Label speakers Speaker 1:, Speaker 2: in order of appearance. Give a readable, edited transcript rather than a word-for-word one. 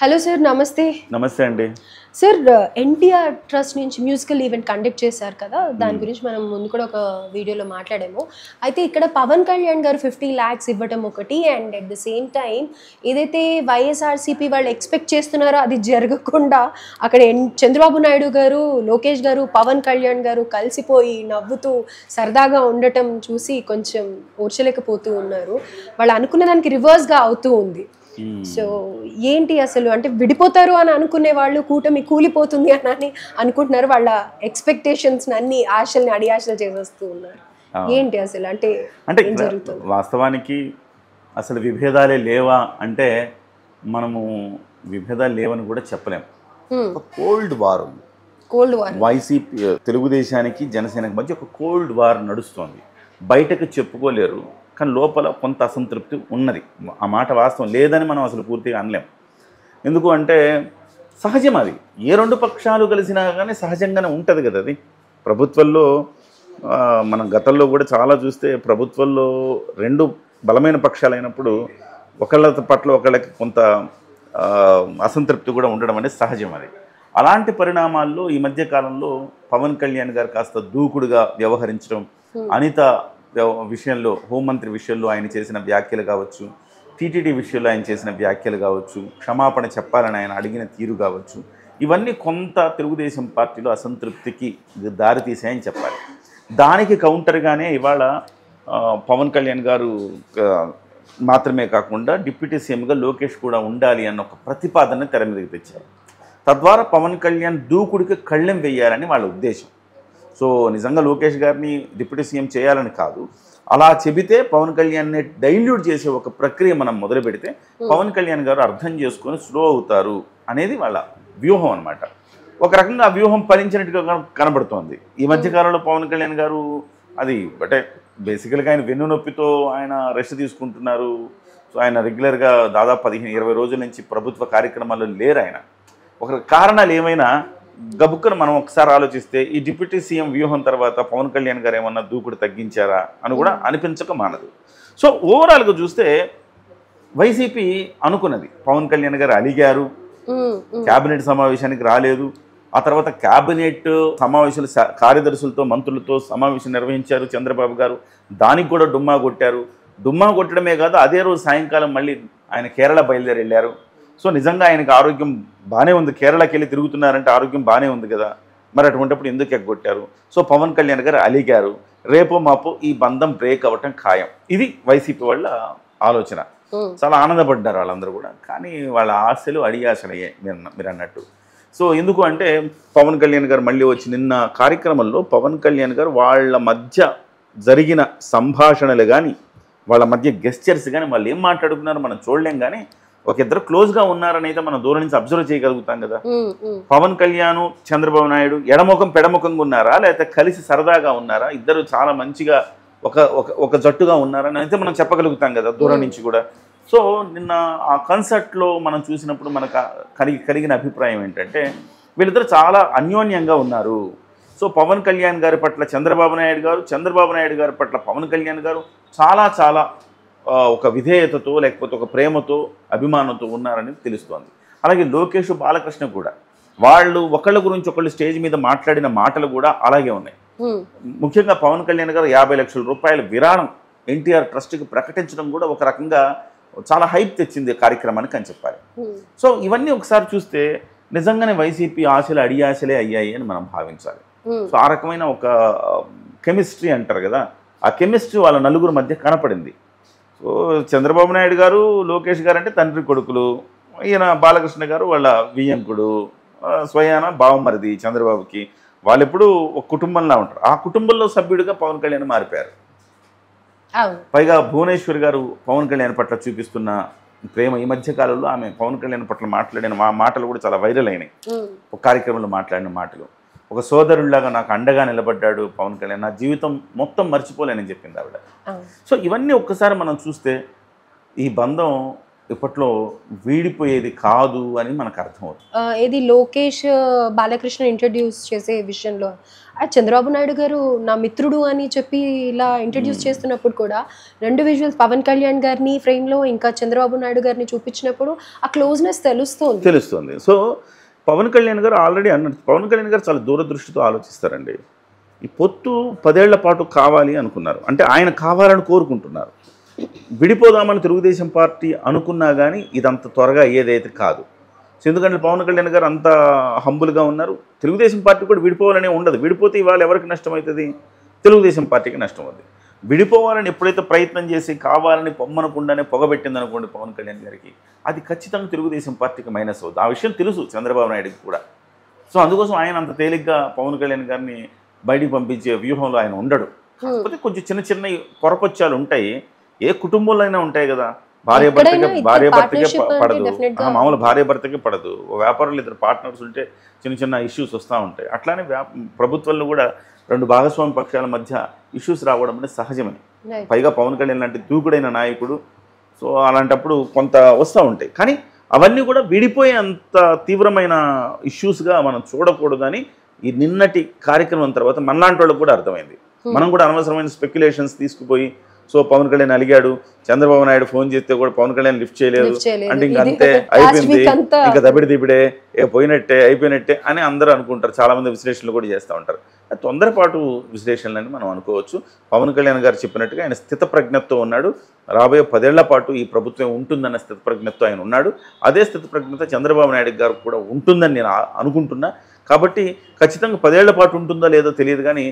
Speaker 1: Hello sir, నమస్తే.
Speaker 2: నమస్తే అండి.
Speaker 1: సార్, ఎన్టీఆర్ ట్రస్ట్ నుంచి మ్యూజికల్ ఈవెంట్ కండక్ట్ చేశారు కదా, దాని గురించి మనం ముందు కూడా ఒక వీడియోలో మాట్లాడాము. అయితే ఇక్కడ పవన్ కళ్యాణ్ గారు 50 lakhs ఇవ్వటం ఒకటి, and at the same time ఏదైతే వైఎస్ఆర్సీపీ వాళ్ళు ఎక్స్పెక్ట్ చేస్తున్నారో అది జరగకుండా అక్కడ చంద్రబాబు నాయుడు గారు, లోకేష్ గారు, పవన్ కళ్యాణ్ గారు కలిసిపోయి నవ్వుతూ సరదాగా ఉండటం చూసి కొంచెం ఓర్చలేకపోతూ ఉన్నారు. వాళ్ళు అనుకున్న దానికి రివర్స్గా అవుతూ ఉంది. సో ఏంటి అసలు, అంటే విడిపోతారు అని అనుకునే వాళ్ళు కూటమి కూలిపోతుంది అని అనుకుంటున్నారు. వాళ్ళ ఎక్స్పెక్టేషన్స్ అన్ని ఆశల్ని అడియాశలు చేసేస్తూ ఉన్నారు. ఏంటి అసలు, అంటే ఏం జరుగుతుంది?
Speaker 2: వాస్తవానికి అసలు విభేదాలే లేవా అంటే మనము విభేదాలు లేవని కూడా చెప్పలేము. కోల్డ్ వార్ ఉంది.
Speaker 1: కోల్డ్ వార్
Speaker 2: వైసీపీ తెలుగుదేశానికి జనసేనకి మధ్య ఒక కోల్డ్ వార్ నడుస్తోంది. బయటకు చెప్పుకోలేరు, కానీ లోపల కొంత అసంతృప్తి ఉన్నది. ఆ మాట వాస్తవం, లేదని మనం అసలు పూర్తిగా అనలేం. ఎందుకు అంటే సహజం, అది ఏ రెండు పక్షాలు కలిసినా కానీ సహజంగానే ఉంటుంది కదా. అది ప్రభుత్వంలో మనం గతంలో కూడా చాలా చూస్తే ప్రభుత్వంలో రెండు బలమైన పక్షాలు అయినప్పుడు ఒకళ్ళ పట్ల ఒకళ్ళకి కొంత అసంతృప్తి కూడా ఉండడం అనేది సహజం. అది అలాంటి పరిణామాల్లో ఈ మధ్య కాలంలో పవన్ కళ్యాణ్ గారు కాస్త దూకుడుగా వ్యవహరించడం, అనిత విషయంలో, హోంమంత్రి విషయంలో ఆయన చేసిన వ్యాఖ్యలు కావచ్చు, టీటీడీ విషయంలో ఆయన చేసిన వ్యాఖ్యలు కావచ్చు, క్షమాపణ చెప్పాలని ఆయన అడిగిన తీరు కావచ్చు, ఇవన్నీ కొంత తెలుగుదేశం పార్టీలో అసంతృప్తికి దారితీసాయని చెప్పాలి. దానికి కౌంటర్గానే ఇవాళ పవన్ కళ్యాణ్ గారు మాత్రమే కాకుండా డిప్యూటీ సీఎంగా లోకేష్ కూడా ఉండాలి అన్న ఒక ప్రతిపాదన తెర మీదకి తెచ్చారు. తద్వారా పవన్ కళ్యాణ్ దూకుడికి కళ్ళెం వేయాలని వాళ్ళ ఉద్దేశం. సో నిజంగా లోకేష్ గారిని డిప్యూటీ సీఎం చేయాలని కాదు, అలా చెబితే పవన్ కళ్యాణ్ని డైల్యూట్ చేసే ఒక ప్రక్రియ మనం మొదలు పెడితే పవన్ కళ్యాణ్ గారు అర్థం చేసుకొని స్లో అవుతారు అనేది వాళ్ళ వ్యూహం అనమాట. ఒక రకంగా ఆ వ్యూహం ఫలించినట్టుగా కనబడుతోంది. ఈ మధ్యకాలంలో పవన్ కళ్యాణ్ గారు అది అంటే బేసికల్గా ఆయన వెన్ను నొప్పితో ఆయన రెస్ట్ తీసుకుంటున్నారు. సో ఆయన రెగ్యులర్గా దాదాపు 15-20 రోజుల నుంచి ప్రభుత్వ కార్యక్రమాల్లో లేరు. ఆయన ఒక కారణాలు ఏమైనా గబుక్కను మనం ఒకసారి ఆలోచిస్తే ఈ డిప్యూటీ సీఎం వ్యూహం తర్వాత పవన్ కళ్యాణ్ గారు ఏమన్నా దూకుడు తగ్గించారా అని కూడా అనిపించక మానదు. సో ఓవరాల్గా చూస్తే వైసీపీ అనుకున్నది, పవన్ కళ్యాణ్ గారు అలిగారు, క్యాబినెట్ సమావేశానికి రాలేదు, ఆ తర్వాత క్యాబినెట్ సమావేశాలు కార్యదర్శులతో మంత్రులతో సమావేశం నిర్వహించారు చంద్రబాబు గారు, దానికి కూడా డుమ్మా కొట్టారు. డుమ్మా కొట్టడమే కాదు, అదే రోజు సాయంకాలం మళ్ళీ ఆయన కేరళ బయలుదేరి వెళ్ళారు. సో నిజంగా ఆయనకు ఆరోగ్యం బాగానే ఉంది, కేరళకి వెళ్ళి తిరుగుతున్నారంటే ఆరోగ్యం బాగానే ఉంది కదా, మరి అటువంటిప్పుడు ఎందుకు ఎగ్గొట్టారు? సో పవన్ కళ్యాణ్ గారు అలిగారు, రేపో మాపో ఈ బంధం బ్రేక్ అవ్వటం ఖాయం. ఇది వైసీపీ వాళ్ళ ఆలోచన. చాలా ఆనందపడ్డారు వాళ్ళందరూ కూడా. కానీ వాళ్ళ ఆశలు అడియాశలయ్యాయి మీరు అన్నట్టు. సో ఎందుకు అంటే పవన్ కళ్యాణ్ గారు మళ్ళీ వచ్చి నిన్న కార్యక్రమంలో పవన్ కళ్యాణ్ గారు వాళ్ళ మధ్య జరిగిన సంభాషణలు కానీ వాళ్ళ మధ్య గెస్చర్స్ కానీ వాళ్ళు ఏం మాట్లాడుకున్నారో మనం చూడలేం, కానీ ఒక ఇద్దరు క్లోజ్గా ఉన్నారని అయితే మనం దూరం నుంచి అబ్జర్వ్ చేయగలుగుతాం కదా. పవన్ కళ్యాణ్, చంద్రబాబు నాయుడు ఎడముఖం పెడముఖంగా ఉన్నారా, లేకపోతే కలిసి సరదాగా ఉన్నారా, ఇద్దరు చాలా మంచిగా ఒక జట్టుగా ఉన్నారని అయితే మనం చెప్పగలుగుతాం కదా దూరం నుంచి కూడా. సో నిన్న ఆ కన్సర్ట్లో మనం చూసినప్పుడు మనకు కలిగిన అభిప్రాయం ఏంటంటే వీళ్ళిద్దరు చాలా అన్యోన్యంగా ఉన్నారు. సో పవన్ కళ్యాణ్ గారి పట్ల చంద్రబాబు నాయుడు గారు, చంద్రబాబు నాయుడు గారి పట్ల పవన్ కళ్యాణ్ గారు చాలా చాలా ఒక విధేయతతో లేకపోతే ఒక ప్రేమతో అభిమానంతో ఉన్నారని తెలుస్తోంది. అలాగే లోకేష్, బాలకృష్ణ కూడా వాళ్ళు ఒకళ్ళ గురించి ఒకళ్ళు స్టేజ్ మీద మాట్లాడిన మాటలు కూడా అలాగే ఉన్నాయి. ముఖ్యంగా పవన్ కళ్యాణ్ గారు 50 లక్షల రూపాయల విరాళం ఎన్టీఆర్ ట్రస్ట్కి ప్రకటించడం కూడా ఒక రకంగా చాలా హైప్ తెచ్చింది కార్యక్రమానికి అని చెప్పాలి. సో ఇవన్నీ ఒకసారి చూస్తే నిజంగానే వైసీపీ ఆశలు అడియాశలే అయ్యాయి అని మనం భావించాలి. సో ఆ రకమైన ఒక కెమిస్ట్రీ అంటారు కదా, ఆ కెమిస్ట్రీ వాళ్ళ నలుగురు మధ్య కనపడింది. సో చంద్రబాబు నాయుడు గారు, లోకేష్ గారు అంటే తండ్రి కొడుకులు, ఈయన బాలకృష్ణ గారు వాళ్ళ వియ్యంకుడు, స్వయాన బావమరిది చంద్రబాబుకి. వాళ్ళు ఎప్పుడు ఒక కుటుంబంలా ఉంటారు. ఆ కుటుంబంలో సభ్యుడిగా పవన్ కళ్యాణ్ మారిపోయారు. పైగా భువనేశ్వర్ గారు పవన్ కళ్యాణ్ పట్ల చూపిస్తున్న ప్రేమ, ఈ మధ్య కాలంలో ఆమె పవన్ కళ్యాణ్ పట్ల మాట్లాడిన మాటలు కూడా చాలా వైరల్ అయినాయి. ఒక కార్యక్రమంలో మాట్లాడిన మాటలు, ఒక సోదరుడిలాగా నాకు అండగా నిలబడ్డాడు పవన్ కళ్యాణ్, నా జీవితం మొత్తం మర్చిపోలేనని చెప్పింది ఆవిడ. సో ఇవన్నీ ఒక్కసారి మనం చూస్తే ఈ బంధం ఇప్పట్లో వీడిపోయేది కాదు అని మనకు అర్థమవుతుంది.
Speaker 1: ఏది లోకేష్ బాలకృష్ణ ఇంట్రడ్యూస్ చేసే విషయంలో చంద్రబాబు నాయుడు గారు నా మిత్రుడు అని చెప్పి ఇలా ఇంట్రడ్యూస్ చేస్తున్నప్పుడు కూడా 2 విజువల్స్ పవన్ కళ్యాణ్ గారిని ఫ్రేమ్లో ఇంకా చంద్రబాబు నాయుడు గారిని చూపించినప్పుడు ఆ క్లోజ్నెస్ తెలుస్తుంది.
Speaker 2: సో పవన్ కళ్యాణ్ గారు ఆల్రెడీ అన్నట్టు పవన్ కళ్యాణ్ గారు చాలా దూరదృష్టితో ఆలోచిస్తారండి. ఈ పొత్తు 10 ఏళ్ల పాటు కావాలి అనుకున్నారు, అంటే ఆయన కావాలని కోరుకుంటున్నారు. విడిపోదామని తెలుగుదేశం పార్టీ అనుకున్నా కానీ ఇదంత త్వరగా ఏదైతే కాదు. ఎందుకంటే పవన్ కళ్యాణ్ గారు అంత హంబుల్గా ఉన్నారు. తెలుగుదేశం పార్టీ కూడా విడిపోవాలనే ఉండదు. విడిపోతే ఇవాళ ఎవరికి నష్టం అవుతుంది? తెలుగుదేశం పార్టీకి నష్టం అవుతుంది. విడిపోవాలని ఎప్పుడైతే ప్రయత్నం చేసి కావాలని పొమ్మనకుండానే పొగబెట్టింది అనుకోండి పవన్ కళ్యాణ్ గారికి, అది ఖచ్చితంగా తెలుగుదేశం పార్టీకి మైనస్ అవుతుంది. ఆ విషయం తెలుసు చంద్రబాబు నాయుడుకి కూడా. సో అందుకోసం ఆయన అంత తేలిగ్గా పవన్ కళ్యాణ్ గారిని బయటికి పంపించే వ్యూహంలో ఆయన ఉండడు. కాకపోతే కొంచెం చిన్న చిన్న పొరపచ్చాలు ఉంటాయి. ఏ కుటుంబంలో అయినా ఉంటాయి కదా. భార్య భర్తకే పడదు, మామూలు భార్య భర్తకే పడదు. వ్యాపారంలో 2 పార్ట్నర్స్ ఉంటే చిన్న చిన్న ఇష్యూస్ వస్తూ ఉంటాయి. అట్లానే ప్రభుత్వంలో కూడా 2 భాగస్వామి పక్షాల మధ్య ఇష్యూస్ రావడం అనేది సహజమే. పైగా పవన్ కళ్యాణ్ లాంటి దూకుడైన నాయకుడు. సో అలాంటప్పుడు కొంత వస్తూ ఉంటాయి. కానీ అవన్నీ కూడా విడిపోయే అంత తీవ్రమైన ఇష్యూస్గా మనం చూడకూడదని ఈ నిన్నటి కార్యక్రమం తర్వాత మనలాంటి వాళ్ళకి కూడా అర్థమైంది. మనం కూడా అనవసరమైన స్పెక్యులేషన్స్ తీసుకుపోయి, సో పవన్ కళ్యాణ్ అలిగాడు, చంద్రబాబు నాయుడు ఫోన్ చేస్తే కూడా పవన్ కళ్యాణ్ లిఫ్ట్ చేయలేదు, అంటే ఇంక అంతే అయిపోయింది, ఇంకా దబిడిదిబిడే పోయినట్టే అయిపోయినట్టే అని అందరూ అనుకుంటారు. చాలామంది విశ్లేషణలు కూడా చేస్తూ ఉంటారు. తొందరపాటు విశ్లేషణలని మనం అనుకోవచ్చు. పవన్ కళ్యాణ్ గారు చెప్పినట్టుగా ఆయన స్థితప్రజ్ఞతో ఉన్నాడు. రాబోయే 10 ఏళ్ల పాటు ఈ ప్రభుత్వం ఉంటుందన్న స్థితప్రజ్ఞతో ఆయన ఉన్నాడు. అదే స్థితప్రజ్ఞత చంద్రబాబు నాయుడు గారు కూడా ఉంటుందని నేను అనుకుంటున్నా. కాబట్టి ఖచ్చితంగా 10 ఏళ్ల పాటు ఉంటుందో లేదో తెలియదు కానీ